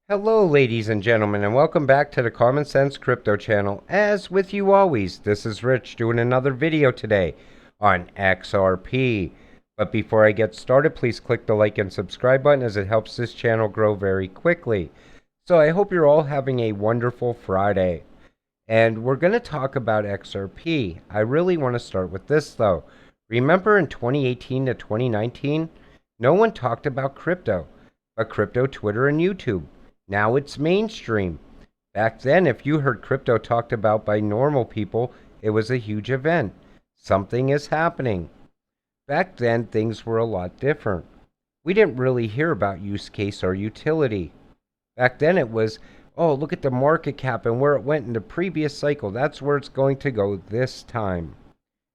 Hello, ladies and gentlemen, and welcome back to the Common Sense Crypto channel. As with you always, this is Rich doing another video today on XRP. But before I get started, please click the like and subscribe button as it helps this channel grow very quickly. So I hope you're all having a wonderful Friday. And we're going to talk about XRP. I really want to start with this though. Remember in 2018 to 2019, no one talked about crypto, but crypto, Twitter, and YouTube. Now it's mainstream. Back then, if you heard crypto talked about by normal people, it was a huge event. Something is happening. Back then, things were a lot different. We didn't really hear about use case or utility. Back then, it was, oh, look at the market cap and where it went in the previous cycle. That's where it's going to go this time.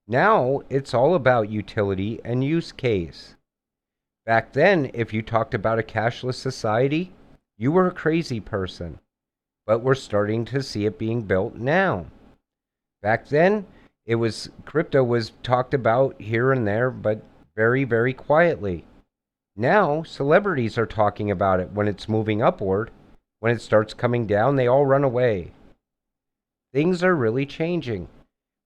Now, it's all about utility and use case. Back then, if you talked about a cashless society, you were a crazy person, but we're starting to see it being built now. Back then, crypto was talked about here and there, but very, very quietly. Now, celebrities are talking about it when it's moving upward. When it starts coming down, they all run away. Things are really changing.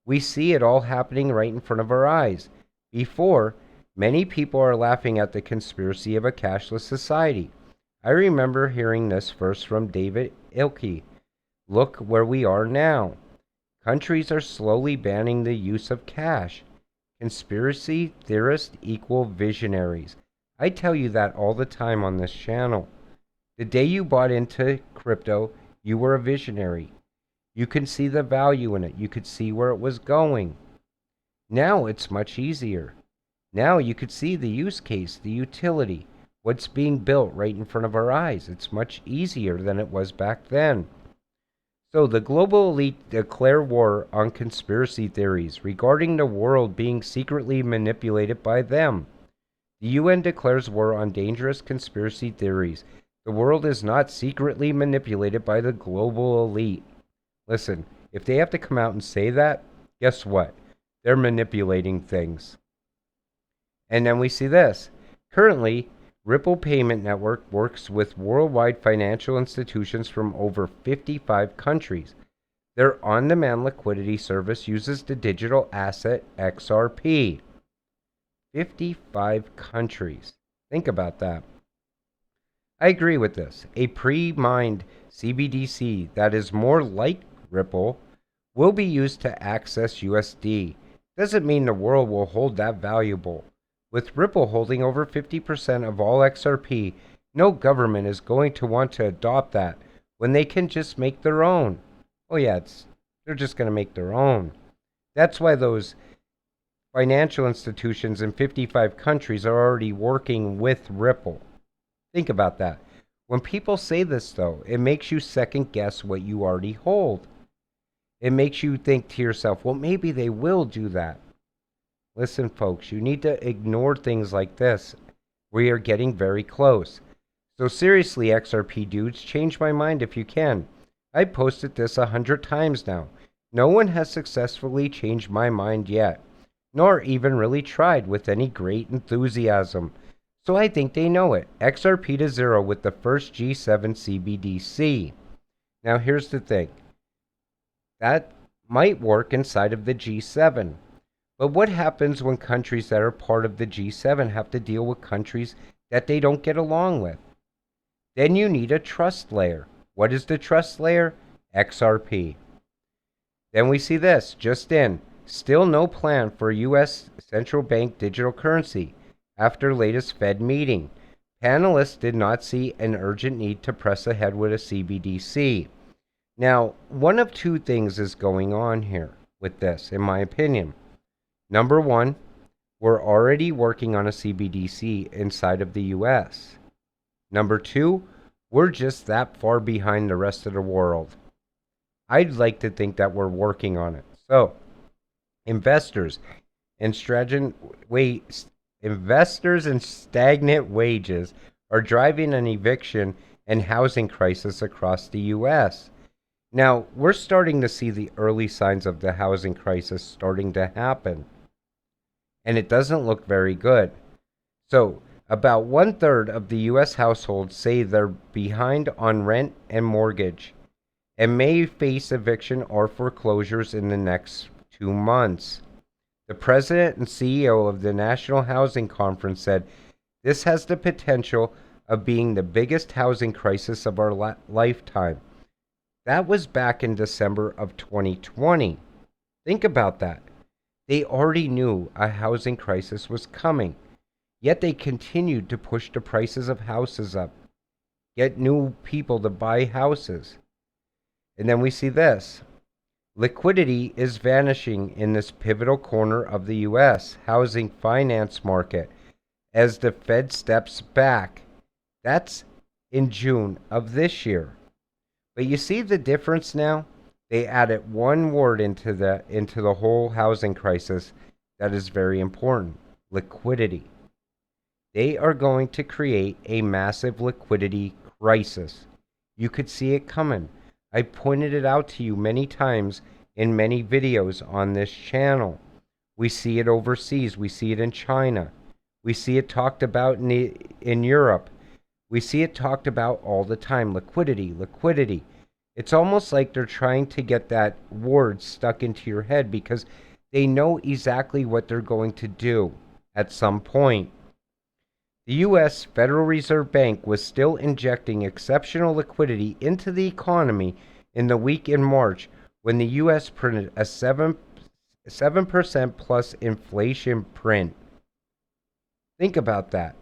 We see it all happening right in front of our eyes. Before, many people are laughing at the conspiracy of a cashless society. I remember hearing this first from David Ilke. Look where we are now. Countries are slowly banning the use of cash. Conspiracy theorists equal visionaries. I tell you that all the time on this channel. The day you bought into crypto, you were a visionary. You can see the value in it. You could see where it was going. Now it's much easier. Now you could see the use case, the utility. What's being built right in front of our eyes. It's much easier than it was back then. So the global elite declare war on conspiracy theories regarding the world being secretly manipulated by them. The UN declares war on dangerous conspiracy theories. The world is not secretly manipulated by the global elite. Listen, if they have to come out and say that, guess what? They're manipulating things. And then we see this. Currently, Ripple Payment Network works with worldwide financial institutions from over 55 countries. Their on-demand liquidity service uses the digital asset XRP. 55 countries. Think about that. I agree with this. A pre-mined CBDC that is more like Ripple will be used to access USD. Doesn't mean the world will hold that valuable. With Ripple holding over 50% of all XRP, no government is going to want to adopt that when they can just make their own. Oh yeah, they're just going to make their own. That's why those financial institutions in 55 countries are already working with Ripple. Think about that. When people say this, though, it makes you second guess what you already hold. It makes you think to yourself, well, maybe they will do that. Listen, folks, you need to ignore things like this. We are getting very close. So seriously, XRP dudes, change my mind if you can. I posted this 100 times now. No one has successfully changed my mind yet, nor even really tried with any great enthusiasm. So I think they know it. XRP to zero with the first G7 CBDC. Now here's the thing. That might work inside of the G7. But what happens when countries that are part of the G7 have to deal with countries that they don't get along with? Then you need a trust layer. What is the trust layer? XRP. Then we see this, just in. Still no plan for U.S. central bank digital currency after latest Fed meeting. Panelists did not see an urgent need to press ahead with a CBDC. Now, one of two things is going on here with this, in my opinion. Number one, we're already working on a CBDC inside of the US. Number two, we're just that far behind the rest of the world. I'd like to think that we're working on it. So, investors and stagnant wages are driving an eviction and housing crisis across the US. Now, we're starting to see the early signs of the housing crisis starting to happen. And it doesn't look very good. So, About 1/3 of the U.S. households say they're behind on rent and mortgage and may face eviction or foreclosures in the next 2 months. The president and CEO of the National Housing Conference said this has the potential of being the biggest housing crisis of our lifetime. That was back in December of 2020. Think about that. They already knew a housing crisis was coming, yet they continued to push the prices of houses up, get new people to buy houses. And then we see this. Liquidity is vanishing in this pivotal corner of the U.S. housing finance market as the Fed steps back. That's in June of this year. But you see the difference now? They added one word into the whole housing crisis that is very important: liquidity. They are going to create a massive liquidity crisis. You could see it coming. I pointed it out to you many times in many videos on this channel. We see it overseas. We see it in China. We see it talked about in Europe. We see it talked about all the time. Liquidity, liquidity. It's almost like they're trying to get that word stuck into your head because they know exactly what they're going to do at some point. The U.S. Federal Reserve Bank was still injecting exceptional liquidity into the economy in the week in March when the U.S. printed a 7% plus inflation print. Think about that.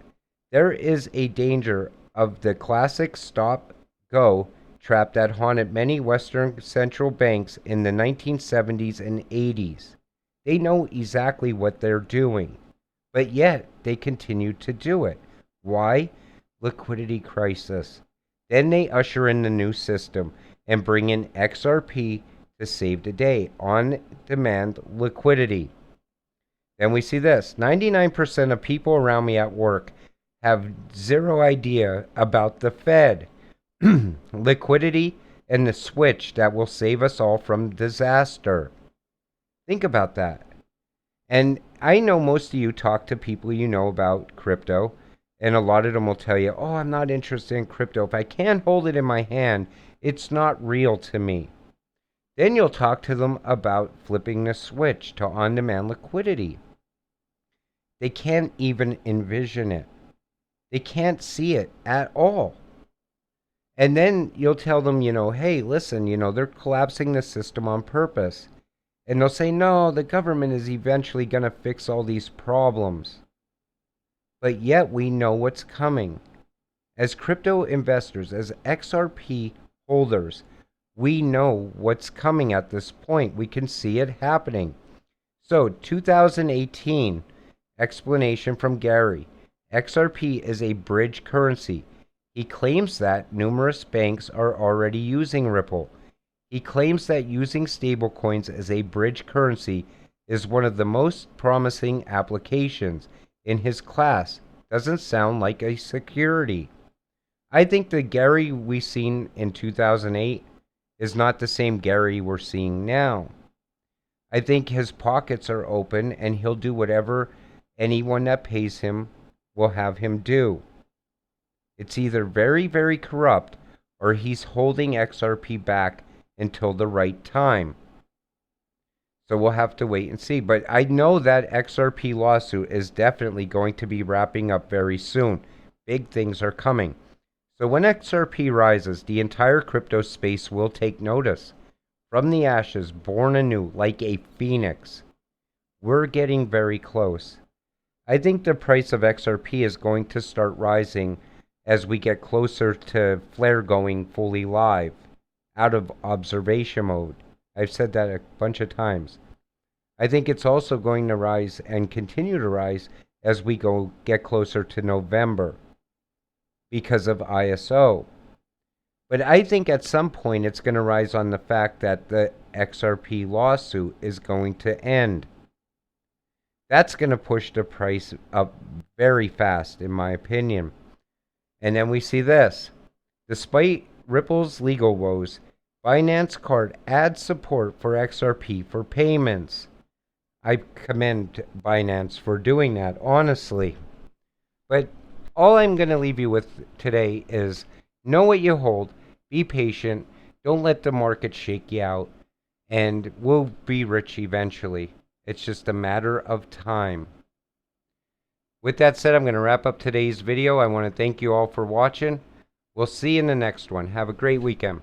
There is a danger of the classic stop-go trap that haunted many Western central banks in the 1970s and 80s. They know exactly what they're doing, but yet they continue to do it. Why? Liquidity crisis. Then they usher in the new system and bring in XRP to save the day, on-demand liquidity. Then we see this. 99% of people around me at work have zero idea about the Fed, liquidity, and the switch that will save us all from disaster. Think about that. And I know most of you talk to people you know about crypto, and a lot of them will tell you, oh, I'm not interested in crypto. If I can't hold it in my hand, it's not real to me. Then you'll talk to them about flipping the switch to on-demand liquidity. They can't even envision it. They can't see it at all. And then you'll tell them, hey, listen, they're collapsing the system on purpose. And they'll say, no, the government is eventually going to fix all these problems. But yet we know what's coming. As crypto investors, as XRP holders, we know what's coming at this point. We can see it happening. So 2018, explanation from Gary. XRP is a bridge currency. He claims that numerous banks are already using Ripple. He claims that using stablecoins as a bridge currency is one of the most promising applications in his class. Doesn't sound like a security. I think the Gary we seen in 2008 is not the same Gary we're seeing now. I think his pockets are open and he'll do whatever anyone that pays him will have him do. It's either very, very corrupt or he's holding XRP back until the right time. So we'll have to wait and see. But I know that XRP lawsuit is definitely going to be wrapping up very soon. Big things are coming. So when XRP rises, the entire crypto space will take notice. From the ashes, born anew, like a phoenix. We're getting very close. I think the price of XRP is going to start rising as we get closer to Flare going fully live, out of observation mode. I've said that a bunch of times. I think it's also going to rise and continue to rise as we get closer to November because of ISO. But I think at some point it's going to rise on the fact that the XRP lawsuit is going to end. That's going to push the price up very fast, in my opinion. And then we see this. Despite Ripple's legal woes, Binance Card adds support for XRP for payments. I commend Binance for doing that, honestly. But all I'm going to leave you with today is know what you hold, be patient, don't let the market shake you out, and we'll be rich eventually. It's just a matter of time. With that said, I'm going to wrap up today's video. I want to thank you all for watching. We'll see you in the next one. Have a great weekend.